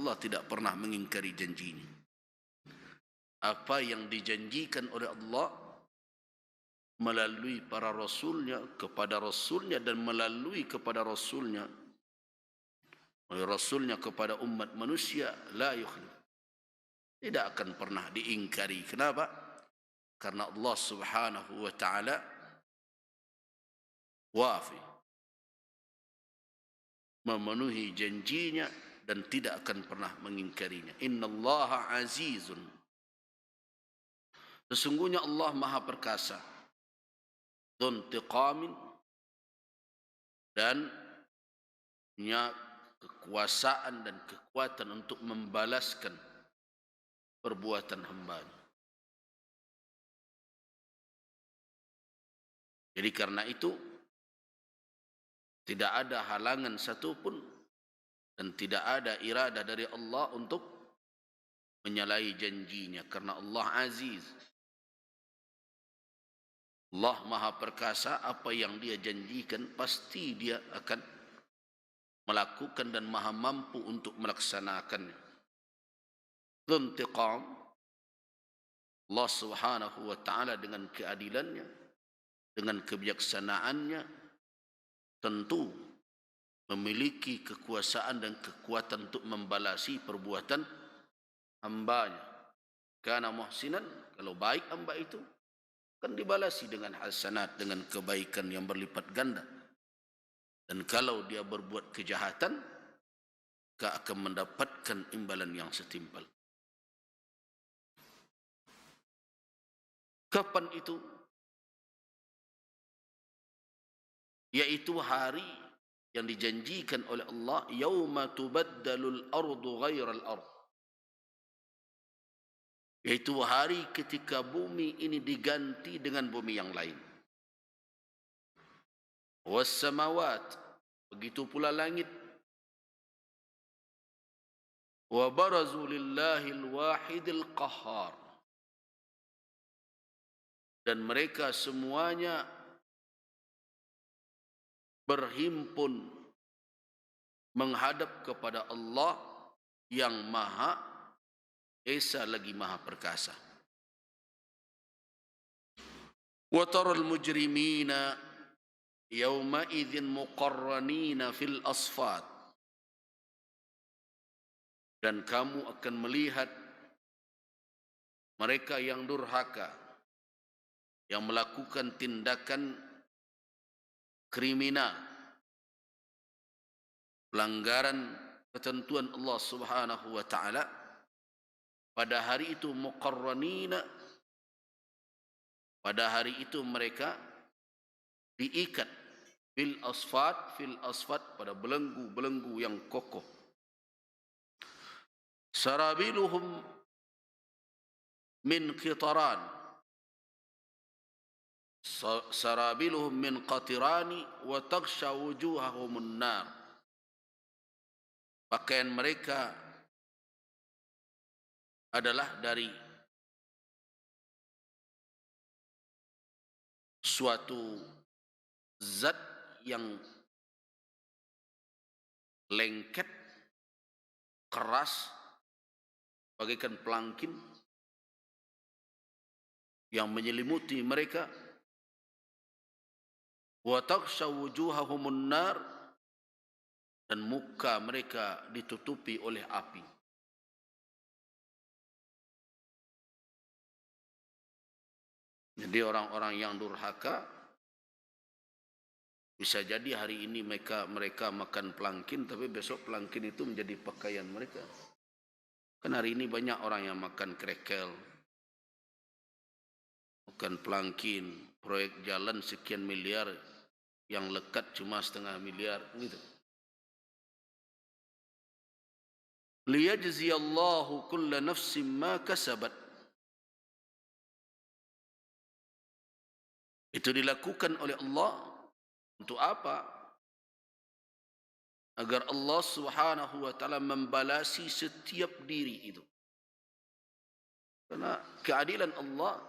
Allah tidak pernah mengingkari janjinya. Apa yang dijanjikan oleh Allah melalui para rasulnya kepada rasulnya dan melalui kepada rasulnya, oleh rasulnya kepada umat manusia, la yukhlif, tidak akan pernah diingkari. Kenapa? Karena Allah Subhanahu wa taala wafi, memenuhi janjinya dan tidak akan pernah mengingkarinya. Innallaha azizun, sesungguhnya Allah Maha Perkasa, dzuntiqamin, dan punya kekuasaan dan kekuatan untuk membalaskan perbuatan hambanya. Jadi karena itu tidak ada halangan satupun dan tidak ada iradah dari Allah untuk menyalahi janjinya, karena Allah aziz. Allah Maha Perkasa, apa yang dia janjikan pasti dia akan melakukan dan maha mampu untuk melaksanakannya. Dzuntiqam, Allah Subhanahu wa taala dengan keadilannya, dengan kebijaksanaannya, tentu memiliki kekuasaan dan kekuatan untuk membalasi perbuatan hambanya. Kana muhsinan, kalau baik hamba itu akan dibalasi dengan hasanat, dengan kebaikan yang berlipat ganda. Dan kalau dia berbuat kejahatan, maka akan mendapatkan imbalan yang setimpal. Kapan itu? Yaitu hari yang dijanjikan oleh Allah, yauma tubaddalul ardu ghairal ard, yaitu hari ketika bumi ini diganti dengan bumi yang lain. Was samawat, begitu pula langit. Wa barazu lillahil wahidil qahhar, dan mereka semuanya berhimpun menghadap kepada Allah yang Maha Esa lagi Maha Perkasa. Wa taral mujrimina yawma idzin muqarranina fil asfat, dan kamu akan melihat mereka yang durhaka, yang melakukan tindakan kriminal, pelanggaran ketentuan Allah Subhanahu wa taala, pada hari itu muqarranina, pada hari itu mereka diikat fil asfat, pada belenggu-belenggu yang kokoh. Sarabiluhum min qitaran, sarabiluhum min qatirani wa taghsha wujuhahumun nar, pakaian mereka adalah dari suatu zat yang lengket, keras, bagaikan pelangkin yang menyelimuti mereka. Wa taghsha wujuhahumun nar, dan muka mereka ditutupi oleh api. Jadi orang-orang yang durhaka, bisa jadi hari ini mereka makan pelangkin, tapi besok pelangkin itu menjadi pakaian mereka. Kan hari ini banyak orang yang makan krekel, makan pelangkin, proyek jalan sekian miliar, yang lekat cuma setengah miliar, gitu. Liyajziyallahu kulla nafsin ma kasabat, itu dilakukan oleh Allah untuk apa? Agar Allah Subhanahu wa taala membalasi setiap diri itu. Karena keadilan Allah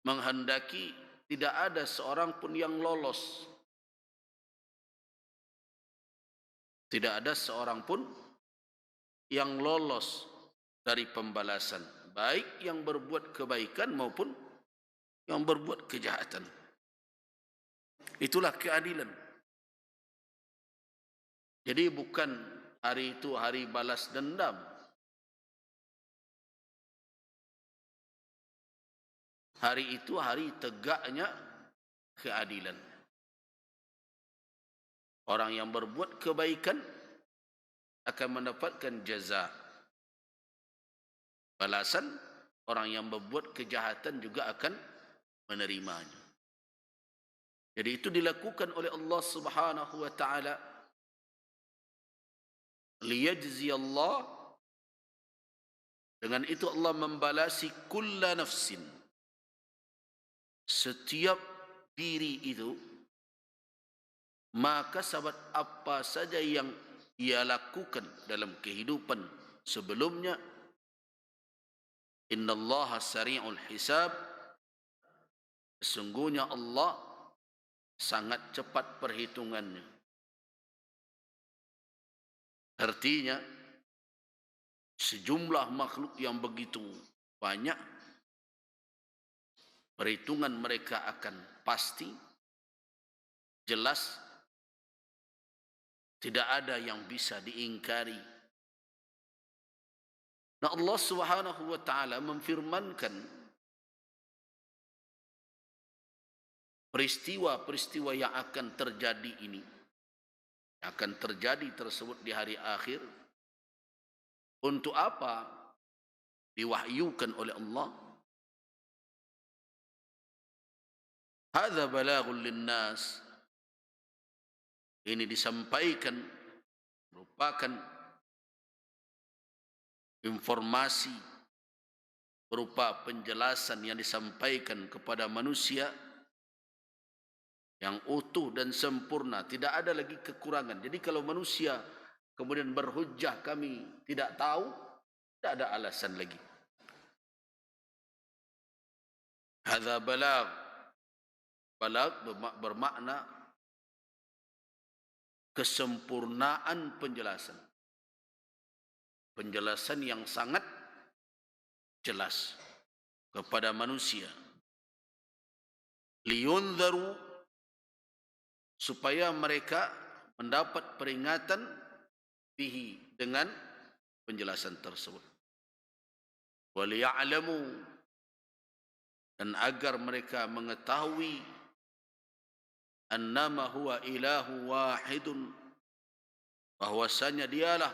menghendaki tidak ada seorang pun yang lolos. Tidak ada seorang pun yang lolos dari pembalasan, baik yang berbuat kebaikan maupun yang berbuat kejahatan. Itulah keadilan. Jadi bukan hari itu hari balas dendam. Hari itu hari tegaknya keadilan. Orang yang berbuat kebaikan akan mendapatkan jaza, balasan. Orang yang berbuat kejahatan juga akan menerimanya. Jadi itu dilakukan oleh Allah Subhanahu wa taala liyajzi Allah. Dengan itu Allah membalasi kulla nafsin, setiap diri itu, maka sahabat apa saja yang ia lakukan dalam kehidupan sebelumnya. Innallaha sari'ul hisab, sesungguhnya Allah sangat cepat perhitungannya. Artinya sejumlah makhluk yang begitu banyak, perhitungan mereka akan pasti, jelas, tidak ada yang bisa diingkari. Nah, Allah Subhanahu wa taala memfirmankan peristiwa-peristiwa yang akan terjadi ini, akan terjadi tersebut di hari akhir. Untuk apa diwahyukan oleh Allah? Hadza balaghun linnas, ini disampaikan merupakan informasi berupa penjelasan yang disampaikan kepada manusia yang utuh dan sempurna, tidak ada lagi kekurangan. Jadi kalau manusia kemudian berhujjah kami tidak tahu, tidak ada alasan lagi. Hadza balagh, balagh bermakna kesempurnaan penjelasan, penjelasan yang sangat jelas kepada manusia. Liyunzaru, supaya mereka mendapat peringatan bihi, dengan penjelasan tersebut. Waliya'lamu, dan agar mereka mengetahui, annama huwa ilahu wahidun, bahwasanya dialah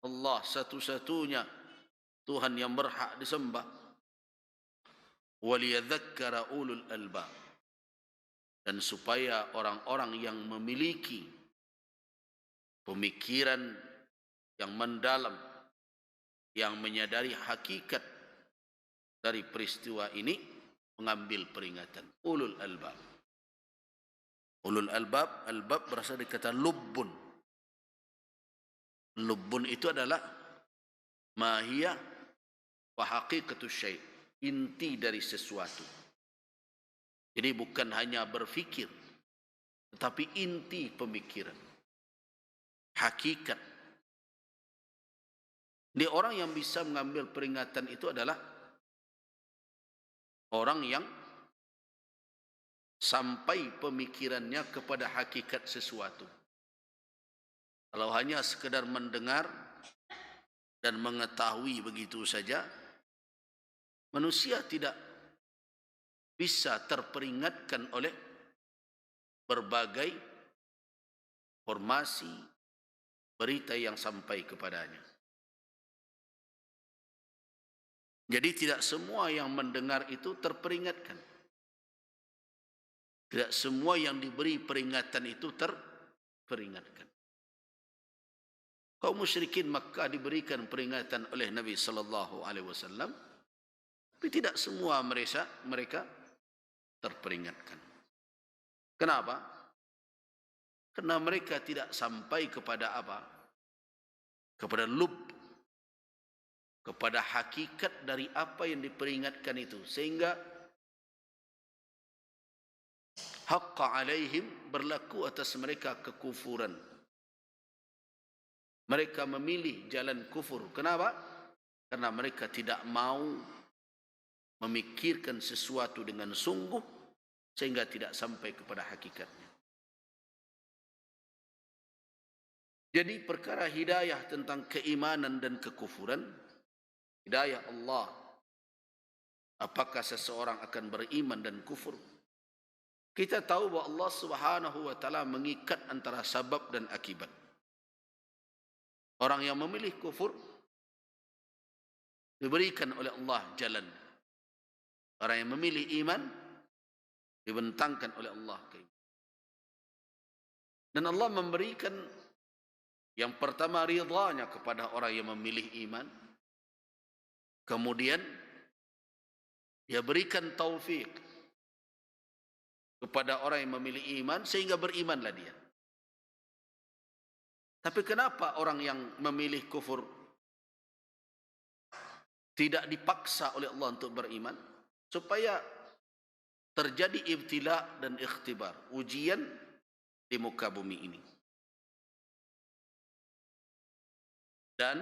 Allah satu-satunya Tuhan yang berhak disembah. Waliyadzakkara ulul albab, dan supaya orang-orang yang memiliki pemikiran yang mendalam, yang menyadari hakikat dari peristiwa ini, mengambil peringatan. Ulul albab. Ulul albab, albab berasal dari kata lubbun. Lubbun itu adalah mahiyah wa haqiqatus syai', inti dari sesuatu. Jadi bukan hanya berfikir, tetapi inti pemikiran, hakikat. Jadi orang yang bisa mengambil peringatan itu adalah orang yang sampai pemikirannya kepada hakikat sesuatu. Kalau hanya sekedar mendengar dan mengetahui begitu saja, manusia tidak bisa terperingatkan oleh berbagai informasi, berita yang sampai kepadanya. Jadi tidak semua yang mendengar itu terperingatkan. Tidak semua yang diberi peringatan itu terperingatkan. Kaum musyrikin Makkah diberikan peringatan oleh Nabi sallallahu alaihi wasallam, tapi tidak semua mereka terperingatkan. Kenapa? Karena mereka tidak sampai kepada apa? Kepada lub, kepada hakikat dari apa yang diperingatkan itu, sehingga haqqa alaihim, berlaku atas mereka kekufuran, Mereka memilih jalan kufur. Kenapa? Karena mereka tidak mau memikirkan sesuatu dengan sungguh sehingga tidak sampai kepada hakikatnya. Jadi perkara hidayah tentang keimanan dan kekufuran, hidayah Allah, apakah seseorang akan beriman dan kufur? Kita tahu bahawa Allah Subhanahu wa taala mengikat antara sabab dan akibat. Orang yang memilih kufur diberikan oleh Allah jalan. Orang yang memilih iman dibentangkan oleh Allah keimanan. Dan Allah memberikan yang pertama ridhanya kepada orang yang memilih iman. Kemudian dia berikan taufik kepada orang yang memilih iman sehingga berimanlah dia. Tapi kenapa orang yang memilih kufur tidak dipaksa oleh Allah untuk beriman? Supaya terjadi ibtila dan ikhtibar, ujian di muka bumi ini. Dan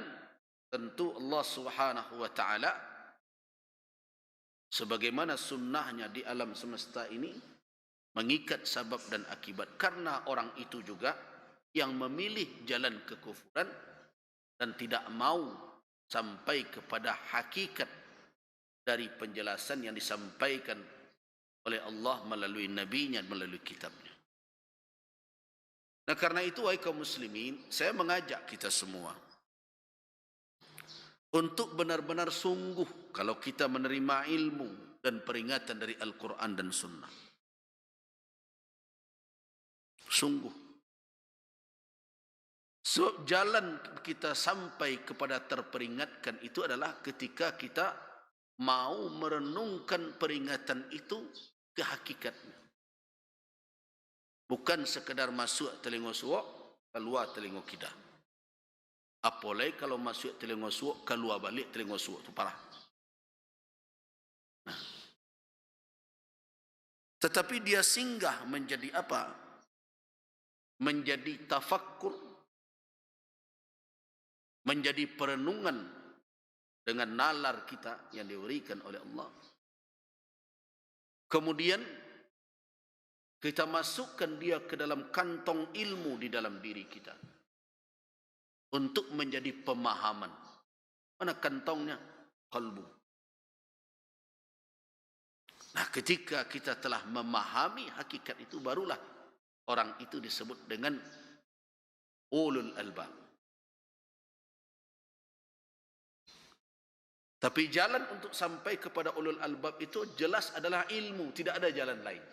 tentu Allah Subhanahu wa taala sebagaimana sunnahnya di alam semesta ini mengikat sabab dan akibat, karena orang itu juga yang memilih jalan kekufuran dan tidak mau sampai kepada hakikat dari penjelasan yang disampaikan oleh Allah melalui nabinya, melalui kitabnya. Nah, karena itu wahai kaum muslimin, saya mengajak kita semua untuk benar-benar sungguh kalau kita menerima ilmu dan peringatan dari Al-Quran dan Sunnah. Sungguh. So, jalan kita sampai kepada terperingatkan itu adalah ketika kita mau merenungkan peringatan itu ke hakikatnya. Bukan sekadar masuk telinga suak, keluar telinga kita. Apalagi kalau masuk telinga suak, keluar balik telinga suak. Itu parah. Nah. Tetapi dia singgah menjadi apa? Menjadi tafakkur, menjadi perenungan dengan nalar kita yang diberikan oleh Allah. Kemudian kita masukkan dia ke dalam kantong ilmu di dalam diri kita untuk menjadi pemahaman. Mana kantongnya? Qalbu. Nah, ketika kita telah memahami hakikat itu, barulah orang itu disebut dengan ulul albab. Tapi jalan untuk sampai kepada ulul albab itu jelas adalah ilmu, tidak ada jalan lain.